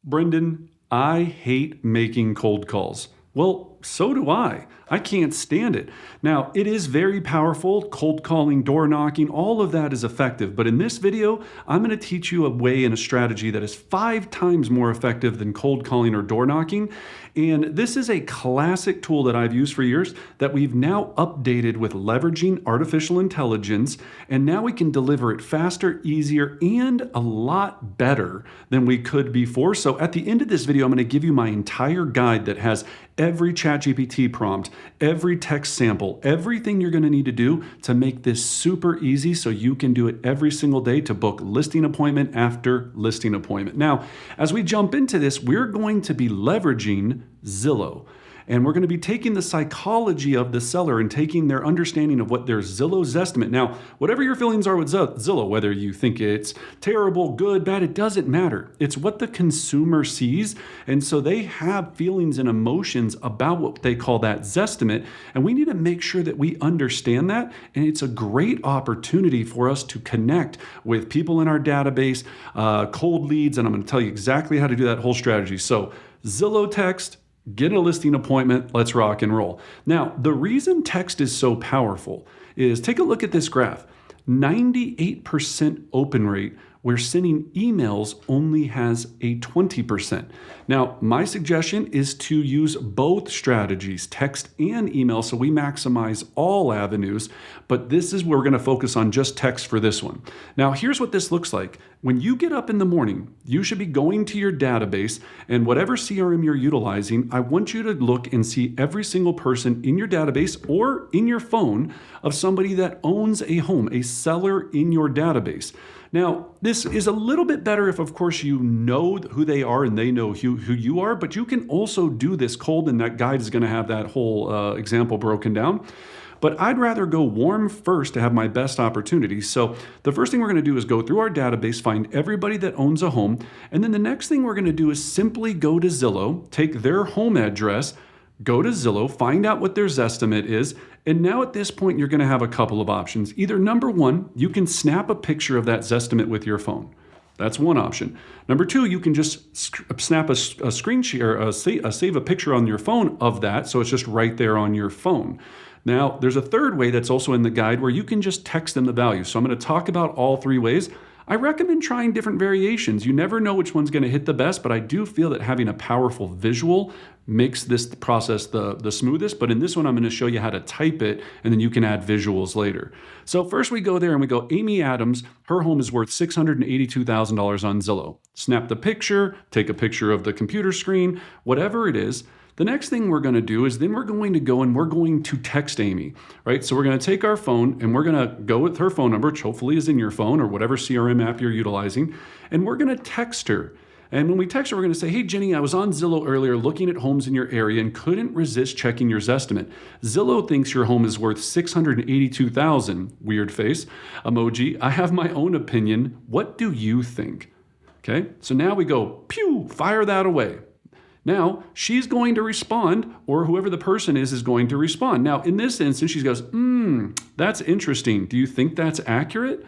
Brendan, I hate making cold calls. Well, so do I. I can't stand it. Now, it is very powerful. Cold calling, door knocking, all of that is effective. But in this video, I'm going to teach you a way and a strategy that is 5 times more effective than cold calling or door knocking. And this is a classic tool that I've used for years that we've now updated with leveraging artificial intelligence. And now we can deliver it faster, easier, and a lot better than we could before. So at the end of this video, I'm going to give you my entire guide that has every ChatGPT prompt, every text sample, everything you're going to need to do to make this super easy so you can do it every single day to book listing appointment after listing appointment. Now, as we jump into this, we're going to be leveraging Zillow. And we're going to be taking the psychology of the seller and taking their understanding of what their Zillow Zestimate. Now, whatever your feelings are with Zillow, whether you think it's terrible, good, bad, it doesn't matter. It's what the consumer sees. And so they have feelings and emotions about what they call that Zestimate. And we need to make sure that we understand that. And it's a great opportunity for us to connect with people in our database, cold leads. And I'm going to tell you exactly how to do that whole strategy. So Zillow Text, get a listing appointment, let's rock and roll. Now, the reason text is so powerful is take a look at this graph. 98% open rate, where sending emails only has a 20%. Now, my suggestion is to use both strategies, text and email, so we maximize all avenues, but this is where we're gonna focus on just text for this one. Now, here's what this looks like. When you get up in the morning, you should be going to your database, and whatever CRM you're utilizing, I want you to look and see every single person in your database or in your phone of somebody that owns a home, a seller in your database. Now, this is a little bit better if, of course, you know who they are and they know who you are, but you can also do this cold, and that guide is going to have that whole example broken down. But I'd rather go warm first to have my best opportunity. So the first thing we're going to do is go through our database, find everybody that owns a home, and then the next thing we're going to do is simply go to Zillow, take their home address, go to Zillow, find out what their Zestimate is, and now at this point, you're going to have a couple of options. Either number one, you can snap a picture of that Zestimate with your phone. That's one option. Number two, you can just snap a screen share, save a picture on your phone of that, so it's just right there on your phone. Now, there's a third way that's also in the guide where you can just text them the value. So I'm going to talk about all 3 ways. I recommend trying different variations. You never know which one's going to hit the best, but I do feel that having a powerful visual makes this process the smoothest. But in this one, I'm going to show you how to type it, and then you can add visuals later. So first we go there and we go, Amy Adams, her home is worth $682,000 on Zillow. Snap the picture, take a picture of the computer screen, whatever it is. The next thing we're going to do is then we're going to go and we're going to text Amy, right? So we're going to take our phone and we're going to go with her phone number, which hopefully is in your phone or whatever CRM app you're utilizing, and we're going to text her. And when we text her, we're going to say, hey, Jenny, I was on Zillow earlier looking at homes in your area and couldn't resist checking your Zestimate. Zillow thinks your home is worth $682,000, weird face, emoji. I have my own opinion. What do you think? Okay, so now we go, pew, fire that away. Now, she's going to respond, or whoever the person is going to respond. Now, in this instance, she goes, that's interesting. Do you think that's accurate?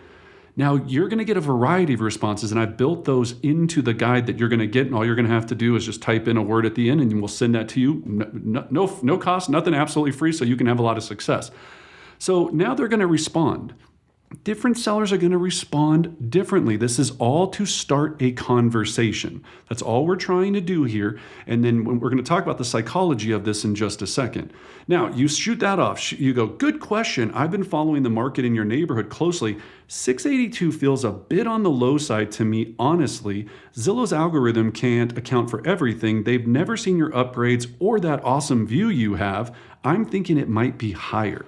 Now, you're going to get a variety of responses, and I've built those into the guide that you're going to get, and all you're going to have to do is just type in a word at the end, and we'll send that to you. No cost, nothing, absolutely free, so you can have a lot of success. So now they're going to respond. Different sellers are going to respond differently. This is all to start a conversation. That's all we're trying to do here. And then we're going to talk about the psychology of this in just a second. Now, you shoot that off. You go, good question. I've been following the market in your neighborhood closely. 682 feels a bit on the low side to me, honestly. Zillow's algorithm can't account for everything. They've never seen your upgrades or that awesome view you have. I'm thinking it might be higher.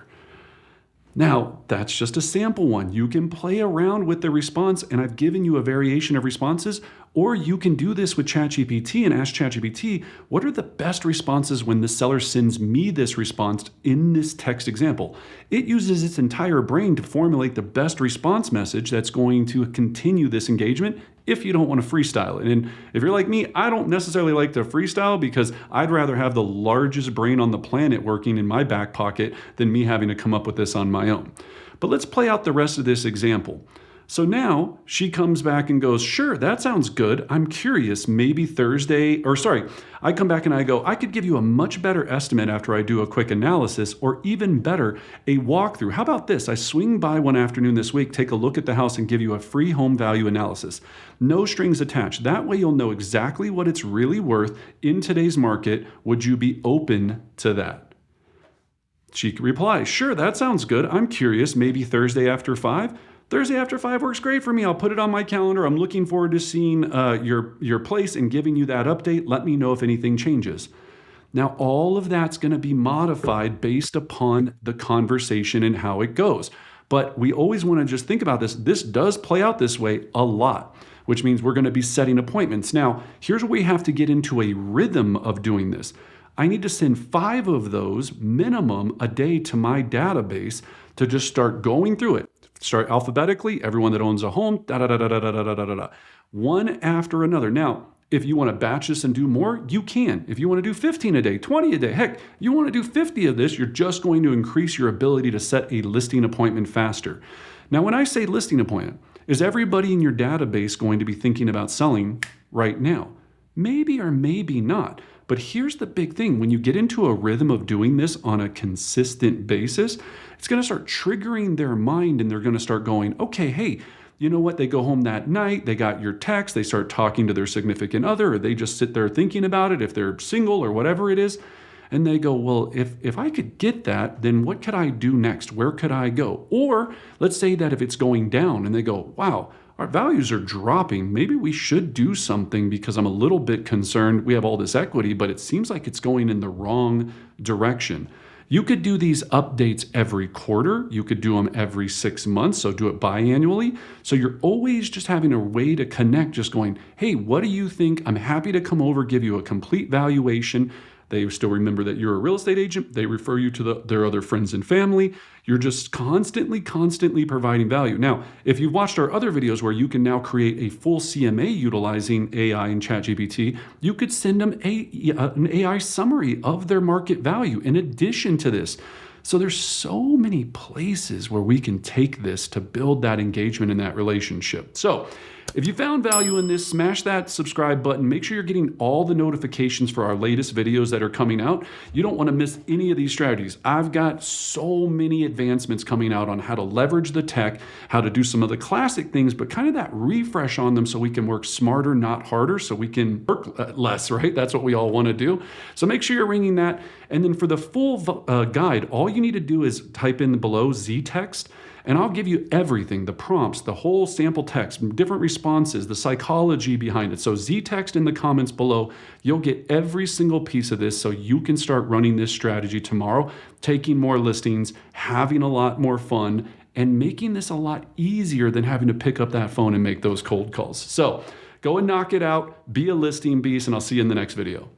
Now, that's just a sample one. You can play around with the response, and I've given you a variation of responses, or you can do this with ChatGPT and ask ChatGPT, what are the best responses when the seller sends me this response in this text example? It uses its entire brain to formulate the best response message that's going to continue this engagement if you don't want to freestyle it. And if you're like me, I don't necessarily like to freestyle because I'd rather have the largest brain on the planet working in my back pocket than me having to come up with this on my own. But let's play out the rest of this example. So now she comes back and goes, sure, that sounds good. I'm curious, maybe Thursday, or sorry, I come back and I go, I could give you a much better estimate after I do a quick analysis, or even better, a walkthrough. How about this? I swing by one afternoon this week, take a look at the house and give you a free home value analysis. No strings attached. That way you'll know exactly what it's really worth in today's market. Would you be open to that? She replies, sure, that sounds good. I'm curious, maybe Thursday after 5? Thursday after 5 works great for me. I'll put it on my calendar. I'm looking forward to seeing your place and giving you that update. Let me know if anything changes. Now, all of that's going to be modified based upon the conversation and how it goes. But we always want to just think about this. This does play out this way a lot, which means we're going to be setting appointments. Now, here's where we have to get into a rhythm of doing this. I need to send 5 of those minimum a day to my database to just start going through it. Start alphabetically, everyone that owns a home, one after another. Now, if you want to batch this and do more, you can. If you want to do 15 a day, 20 a day, heck, you want to do 50 of this, you're just going to increase your ability to set a listing appointment faster. Now, when I say listing appointment, is everybody in your database going to be thinking about selling right now? Maybe or maybe not. But here's the big thing. When you get into a rhythm of doing this on a consistent basis, it's going to start triggering their mind and they're going to start going, okay, hey, you know what? They go home that night, they got your text, they start talking to their significant other, or they just sit there thinking about it if they're single or whatever it is. And they go, well, if I could get that, then what could I do next? Where could I go? Or let's say that if it's going down and they go, wow, our values are dropping. Maybe we should do something because I'm a little bit concerned. We have all this equity, but it seems like it's going in the wrong direction. You could do these updates every quarter. You could do them every 6 months, so do it biannually. So you're always just having a way to connect, just going, hey, what do you think? I'm happy to come over, give you a complete valuation. They still remember that you're a real estate agent. They refer you to their other friends and family. You're just constantly providing value. Now, if you've watched our other videos where you can now create a full CMA utilizing AI and ChatGPT, you could send them an AI summary of their market value in addition to this. So there's so many places where we can take this to build that engagement in that relationship. So if you found value in this, smash that subscribe button. Make sure you're getting all the notifications for our latest videos that are coming out. You don't want to miss any of these strategies. I've got so many advancements coming out on how to leverage the tech, how to do some of the classic things, but kind of that refresh on them so we can work smarter, not harder, so we can work less, right? That's what we all want to do. So make sure you're ringing that. And then for the full guide, all you need to do is type in below Z-Text, and I'll give you everything, the prompts, the whole sample text, different responses, the psychology behind it. So Z-Text in the comments below, you'll get every single piece of this so you can start running this strategy tomorrow, taking more listings, having a lot more fun, and making this a lot easier than having to pick up that phone and make those cold calls. So go and knock it out, be a listing beast, and I'll see you in the next video.